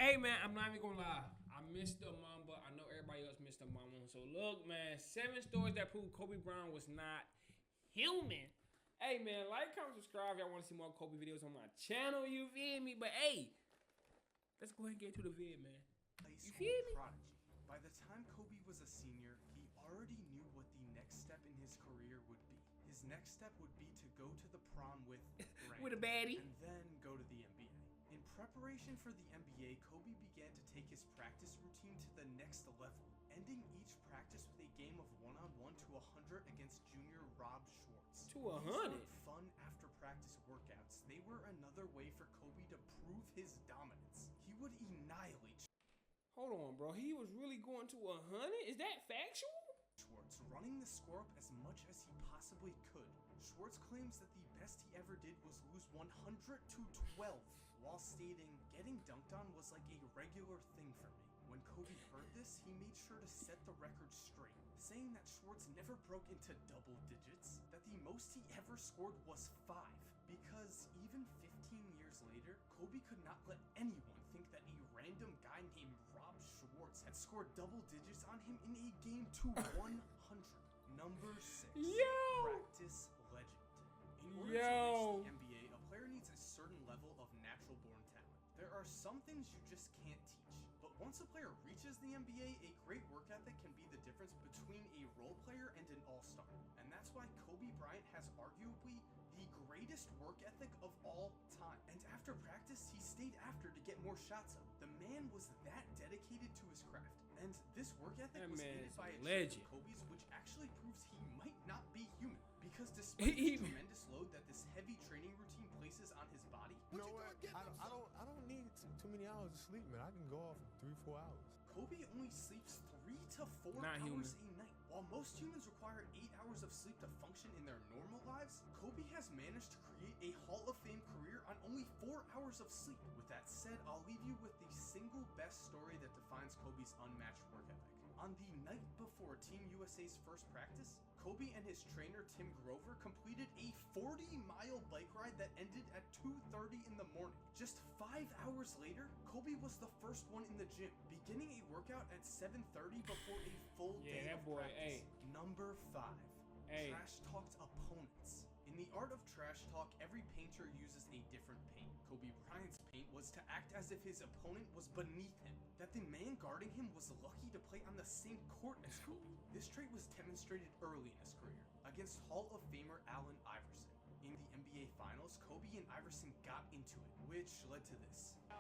Hey man, I'm not even gonna lie. I missed the Mamba. I know everybody else missed the Mamba. So look, man, 7 stories that prove Kobe Bryant was not human. Hey man, like, comment, subscribe. Y'all want to see more Kobe videos on my channel? You feel me? But hey, let's go ahead and get to the vid, man. You feel me? Prodigy. By the time Kobe was a senior, he already knew what the next step in his career would be. His next step would be to go to the prom with Bryant, With a baddie, and then go to the NBA. In preparation for the NBA, Kobe began to take his practice routine to the next level, ending each practice with a game of 1-on-1 to 100 against junior Rob Schwartz. to 100. These weren't fun after practice workouts. They were another way for Kobe to prove his dominance. He would annihilate Hold on, bro. He was really going to 100? Is that factual? Schwartz, running the score up as much as he possibly could. Schwartz claims that the best he ever did was lose 100 to 12, while stating, "Getting dunked on was like a regular thing for me." When Kobe heard this, he made sure to set the record straight, saying that Schwartz never broke into double digits, that the most he ever scored was 5, because even 15 years later, Kobe could not let anyone think that a random guy named Rob Schwartz had scored double digits on him in a game to 100. Number 6. Yo! Practice legend. In order Yo! to reach the NBA, a player needs a certain level of natural born talent. There are some things you just can't teach. But once a player reaches the NBA, a great work ethic can be the difference between a role player and an all-star. And that's why Kobe Bryant has arguably the greatest work ethic of all time. And after practice, he stayed after to get more shots up. The man was that dedicated to his craft. And this work ethic That was man aided is by a a legend. trait of Kobe's, which actually proves he might not be human. Because despite the tremendous load that this heavy training routine places on his body, You know what? I don't need too many hours of sleep, man. I can go off in 3-4 hours. Kobe only sleeps 3 to 4 Not hours human. a night. While most humans require 8 hours of sleep to function in their normal lives, Kobe has managed to create a Hall of Fame career on only 4 hours of sleep. With that said, I'll leave you with the single best story that defines Kobe's unmatched work ethic. On the night before Team USA's first practice, Kobe and his trainer Tim Grover completed a 40-mile bike ride that ended at 2:30 in the morning. Just 5 hours later, Kobe was the first one in the gym, beginning a workout at 7:30 before a full day that of boy, practice. hey. Number 5. Hey. Trash talked opponents. In the art of trash talk, every painter uses a different paint. Kobe Bryant's paint was to act as if his opponent was beneath him, that the man guarding him was lucky to play on the same court as Kobe. This trait was demonstrated early in his career against Hall of Famer Allen Iverson. In the NBA Finals, Kobe and Iverson got into it, which led to this. A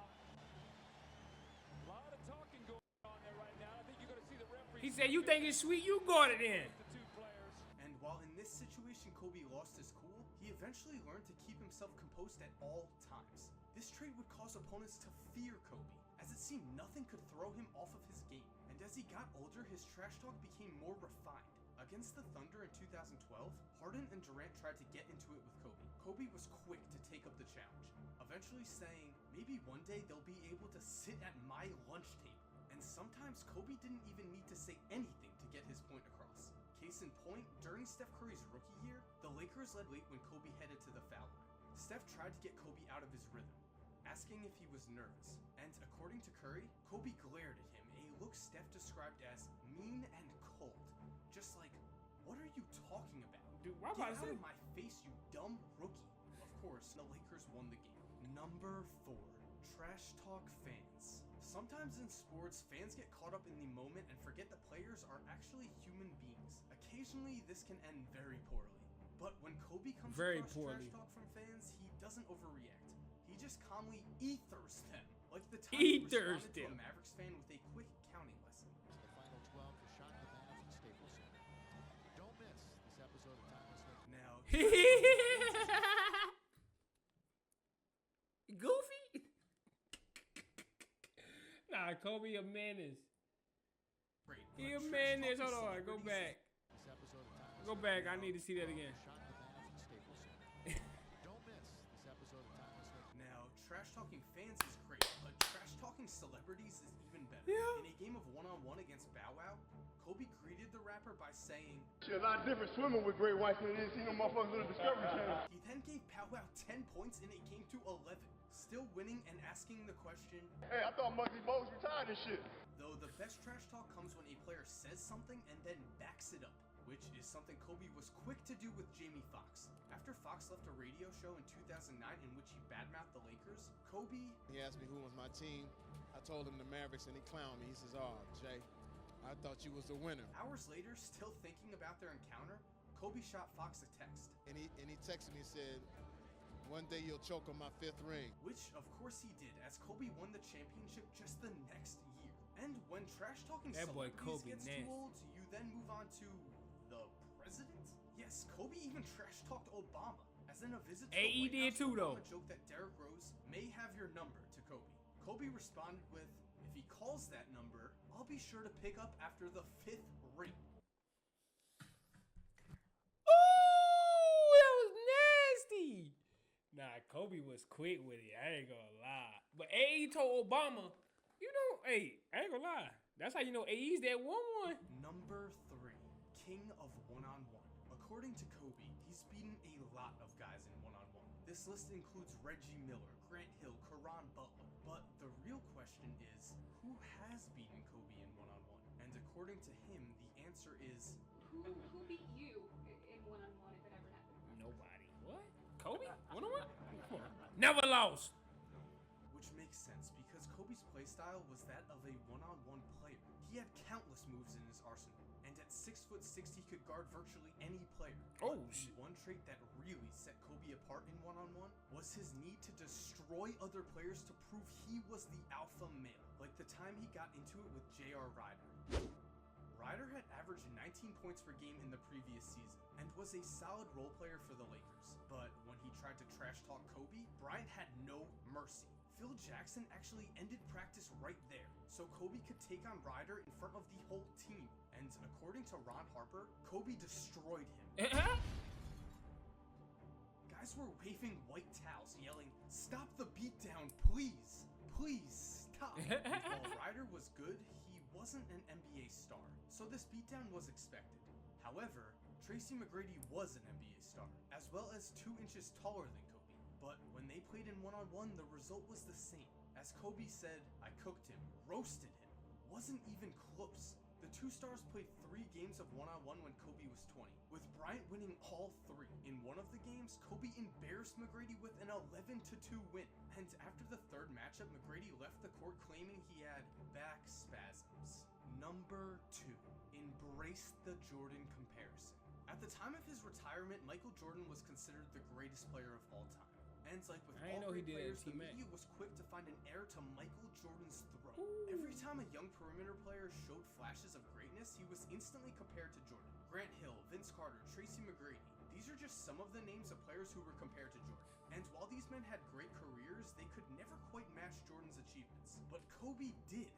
lot of talking going on there right now. I think you're going to see the referee. He said, "You think it's sweet? You got it in." The two players. And while in this situation Kobe lost his cool, he eventually learned to keep himself composed at all times. This trait would cause opponents to fear Kobe, as it seemed nothing could throw him off of his game. And as he got older, his trash talk became more refined. Against the Thunder in 2012, Harden and Durant tried to get into it with Kobe. Kobe was quick to take up the challenge, eventually saying, "Maybe one day they'll be able to sit at my lunch table." And sometimes Kobe didn't even need to say anything to get his point across. Case in point, during Steph Curry's rookie year, the Lakers led late when Kobe headed to the foul line. Steph tried to get Kobe out of his rhythm, asking if he was nervous. And according to Curry, Kobe glared at him, a look Steph described as mean and cold. Just like, "What are you talking about? Dude, why Get about to out say? of my face, you dumb rookie." Of course, the Lakers won the game. Number 4. Trash talk fans. Sometimes in sports, fans get caught up in the moment and forget that players are actually human beings. Occasionally, this can end very poorly. But when Kobe comes across trash talk from fans, he doesn't overreact. He just calmly ethers them. Like the time he responded to a Mavericks fan with a quick counting lesson. The final 12 for shot the Mavs at Staples Center. Don't miss this episode of Timeless Nick. Now, Goofy? Nah, Kobe a menace. great. He a but trash menace. talking Hold on, go celebrities back. This episode of Timeless Go back. I need to see that again. Shot the Mavs at Staples Center. Don't miss this episode of Timeless Nick. Now, trash talking fans is great, but trash talking celebrities is even better. Yeah. In a game of 1-on-1 against Bow Wow, Kobe greeted the rapper by saying, Shit, a lot different swimming with great whites than it is seeing them motherfuckers on the Discovery Channel. he then gave Bow Wow 10 points and it came to 11. still winning and asking the question, Hey, I thought Muggsy Bogues retired and shit. though the best trash talk comes when a player says something and then backs it up, which is something Kobe was quick to do with Jamie Foxx. After Fox left a radio show in 2009 in which he badmouthed the Lakers, Kobe... He asked me who was my team. I told him the Mavericks, and he clowned me. He says, "Oh, Jay, I thought you was the winner." Hours later, still thinking about their encounter, Kobe shot Fox a text. And he texted me and said, "One day you'll choke on my 5th ring." Which, of course he did, as Kobe won the championship just the next year. And when trash talking That boy celebrities Kobe gets nasty. too old, you then move on to the president? Yes, Kobe even trash talked Obama. As in a visit to Hey, he the White did House, too, though. Obama joked that Derrick Rose may have your number to Kobe. Kobe responded with, "If he calls that number, I'll be sure to pick up after the 5th ring." Ooh, that was nasty. Nah, Kobe was quick with it. I ain't gonna lie. But AE told Obama, you know, hey, I ain't gonna lie. That's how you know AE's that one. Number 3, king of one-on-one. According to Kobe, he's beaten a lot of guys in one-on-one. This list includes Reggie Miller, Grant Hill, Caron Butler. But the real question is, who has beaten Kobe in one-on-one? And according to him, the answer is... Who beat you in one-on-one if it ever happened? Nobody. What? Kobe? One-on-one? Come on. Never lost. Which makes sense, because Kobe's playstyle was that of a one-on-one player. He had countless moves in his arsenal, and at 6'6", he could guard virtually any player. Oh, But the shit. one trait that really set Kobe apart in one-on-one was his need to destroy other players to prove he was the alpha male, like the time he got into it with J.R. Ryder. Ryder had averaged 19 points per game in the previous season, and was a solid role player for the Lakers. But when he tried to trash talk Kobe, Bryant had no mercy. Phil Jackson actually ended practice right there, so Kobe could take on Ryder in front of the whole team. And according to Ron Harper, Kobe destroyed him. Guys were waving white towels, yelling, "Stop the beatdown, please! Please, stop!" While Ryder was good, he wasn't an NBA star, so this beatdown was expected. However, Tracy McGrady was an NBA star, as well as 2 inches taller than Kobe. But when they played in one-on-one, the result was the same. As Kobe said, "I cooked him, roasted him." Wasn't even close. The 2 stars played 3 games of one-on-one when Kobe was 20, with Bryant winning all 3. In one of the games, Kobe embarrassed McGrady with an 11-2 win. And after the 3rd matchup, McGrady left the court claiming he had back spasms. Number 2, embrace the Jordan comparison. At the time of his retirement, Michael Jordan was considered the greatest player of all time. And like with I all didn't know he great did that players, to the T-Mac. media was quick to find an heir to Michael Jordan's throne. Every time a young perimeter player showed flashes of greatness, he was instantly compared to Jordan. Grant Hill, Vince Carter, Tracy McGrady. These are just some of the names of players who were compared to Jordan. And while these men had great careers, they could never quite match Jordan's achievements. But Kobe did.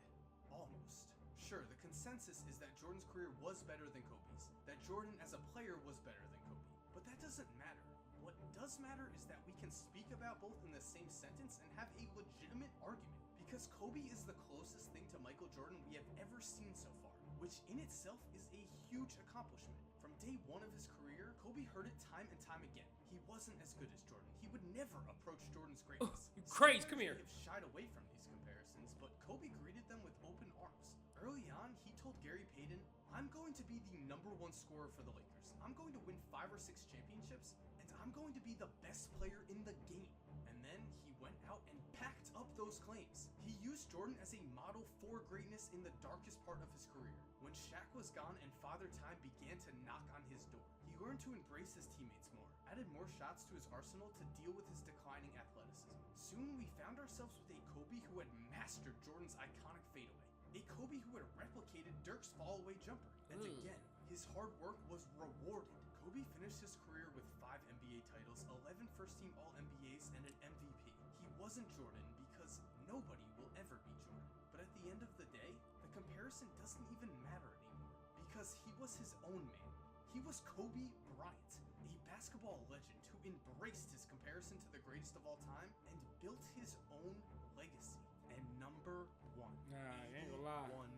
Almost. Sure, the consensus is that Jordan's career was better than Kobe's. That Jordan as a player was better than Kobe. But that doesn't matter. What does matter is that we can speak about both in the same sentence and have a legitimate argument. Because Kobe is the closest thing to Michael Jordan we have ever seen so far, which in itself is a huge accomplishment. From day 1 of his career, Kobe heard it time and time again. He wasn't as good as Jordan. He would never approach Jordan's greatness. You crazy, Some come here. players may have shied away from these comparisons, but Kobe greeted them with open arms. Early on, he told Gary Payton, "I'm going to be the #1 scorer for the Lakers. I'm going to win 5 or 6 championships, and I'm going to be the best player in the game." And then he went out and packed up those claims. He used Jordan as a model for greatness in the darkest part of his career. When Shaq was gone and Father Time began to knock on his door, he learned to embrace his teammates more, added more shots to his arsenal to deal with his declining athleticism. Soon we found ourselves with a Kobe who had mastered Jordan's iconic fadeaway. A Kobe who had replicated Dirk's fall-away jumper. And again, his hard work was rewarded. Kobe finished his career with 5 NBA titles, 11 first-team All-NBAs, and an MVP. He wasn't Jordan because nobody will ever be Jordan. But at the end of the day, the comparison doesn't even matter anymore because he was his own man. He was Kobe Bryant, a basketball legend who embraced his comparison to the greatest of all time and built his own legacy. And number 1, Nah, you ain't gonna lie. 81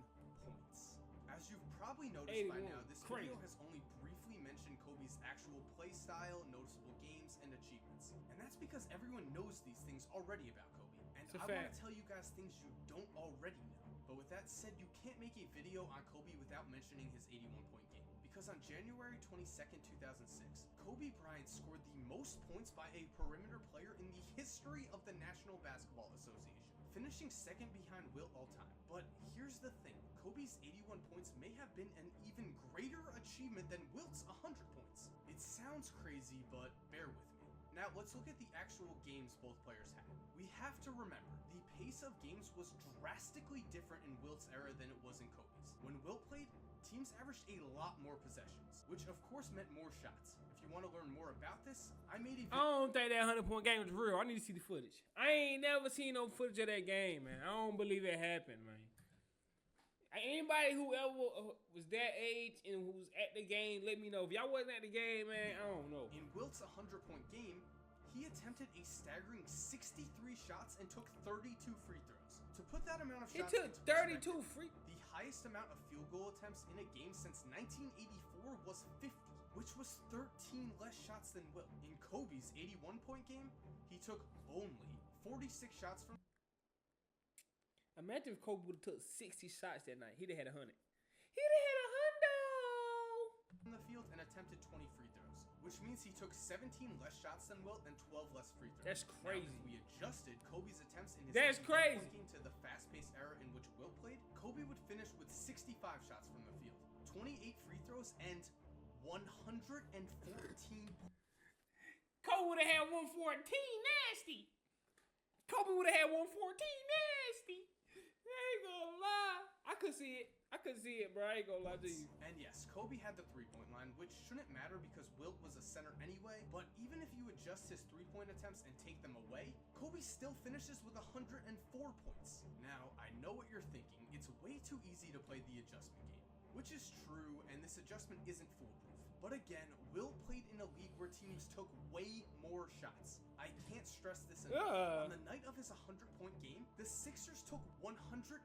points. As you've probably noticed by 81, now, this crazy. video has only briefly mentioned mention Kobe's actual play style, noticeable games, and achievements. And that's because everyone knows these things already about Kobe. And I want to tell you guys things you don't already know. But with that said, you can't make a video on Kobe without mentioning his 81-point game. Because on January 22nd, 2006, Kobe Bryant scored the most points by a perimeter player in the history of the National Basketball Association, finishing second behind Wilt all time. But here's the thing, Kobe's 81 points may have been an even greater achievement than Wilt's 100 points. It sounds crazy, but bear with me. Now let's look at the actual games both players had. We have to remember, the pace of games was drastically different in Wilt's era than it was in Kobe's. When Wilt played, teams averaged a lot more possessions, which of course meant more shots. If you want to learn more about this, I made a video. I don't think that 100-point game was real. I need to see the footage. I ain't never seen no footage of that game, man. I don't believe it happened, man. Anybody who ever was that age and who was at the game, let me know. If y'all wasn't at the game, man, I don't know. In Wilt's 100-point game, he attempted a staggering 63 shots and took 32 free throws. To put that amount of shots into 32 free. The highest amount of field goal attempts in a game since 1984 was 50, which was 13 less shots than Wilt. In Kobe's 81-point game, he took only 46 shots from. Imagine if Kobe would have took 60 shots that night. He'd have had 100. He'd have had 100 from the field and attempted 20 free throws, which means he took 17 less shots than Wilt and 12 less free throws. That's crazy. Now, if we adjusted Kobe's attempts in his crazy game to the fast-paced era in which Wilt played, Kobe would finish with 65 shots from the field, 28 free throws, and 114. Kobe would have had 114 nasty. Kobe would have had 114 nasty. I ain't gonna lie. I could see it. Bro. I ain't gonna lie to you. And yes, Kobe had the three-point line, which shouldn't matter because Wilt was a center anyway. But even if you adjust his three-point attempts and take them away, Kobe still finishes with 104 points. Now, I know what you're thinking. It's way too easy to play the adjustment game, which is true, and this adjustment isn't foolproof. But again, Wilt played in a league where teams took way more shots. I can't stress this enough. On the night of his 100-point game, the Sixers took 118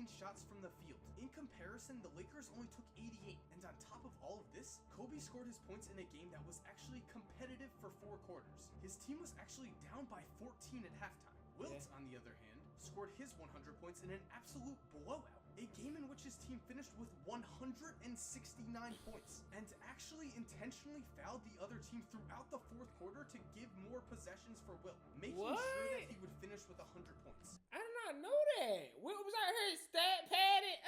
shots from the field. In comparison, the Lakers only took 88. And on top of all of this, Kobe scored his points in a game that was actually competitive for 4 quarters. His team was actually down by 14 at halftime. Wilt, on the other hand, scored his 100 points in an absolute blowout. A game in which his team finished with 169 points and actually intentionally fouled the other team throughout the 4th quarter to give more possessions for Wilt, making sure that he would finish with 100 points. I did not know that. Wilt was out here stat padded.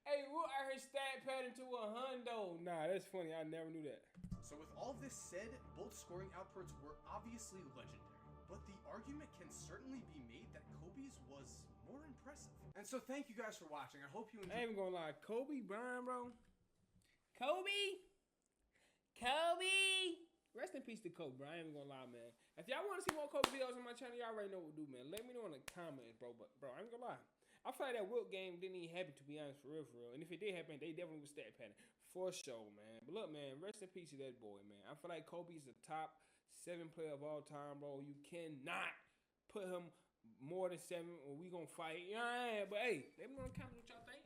Hey, Wilt out here stat padding to a hundo. Nah, that's funny. I never knew that. So with all this said, both scoring outputs were obviously legendary. But the argument can certainly be made that Kobe's was more impressive. And so thank you guys for watching. I hope you enjoyed. I ain't even gonna lie. Kobe Bryant, bro. Kobe. Rest in peace to Kobe, bro. I ain't even gonna lie, man. If y'all want to see more Kobe videos on my channel, y'all already know what to do, man. Let me know in the comments, bro. But, bro, I ain't gonna lie. I feel like that Wilt game didn't even happen, to be honest, for real, for real. And if it did happen, they definitely was stat padding. For sure, man. But look, man, rest in peace to that boy, man. I feel like Kobe's the top 7 player of all time, bro. You cannot put him more than 7 or we gonna fight. Yeah, but hey, let me know in the comments what y'all think.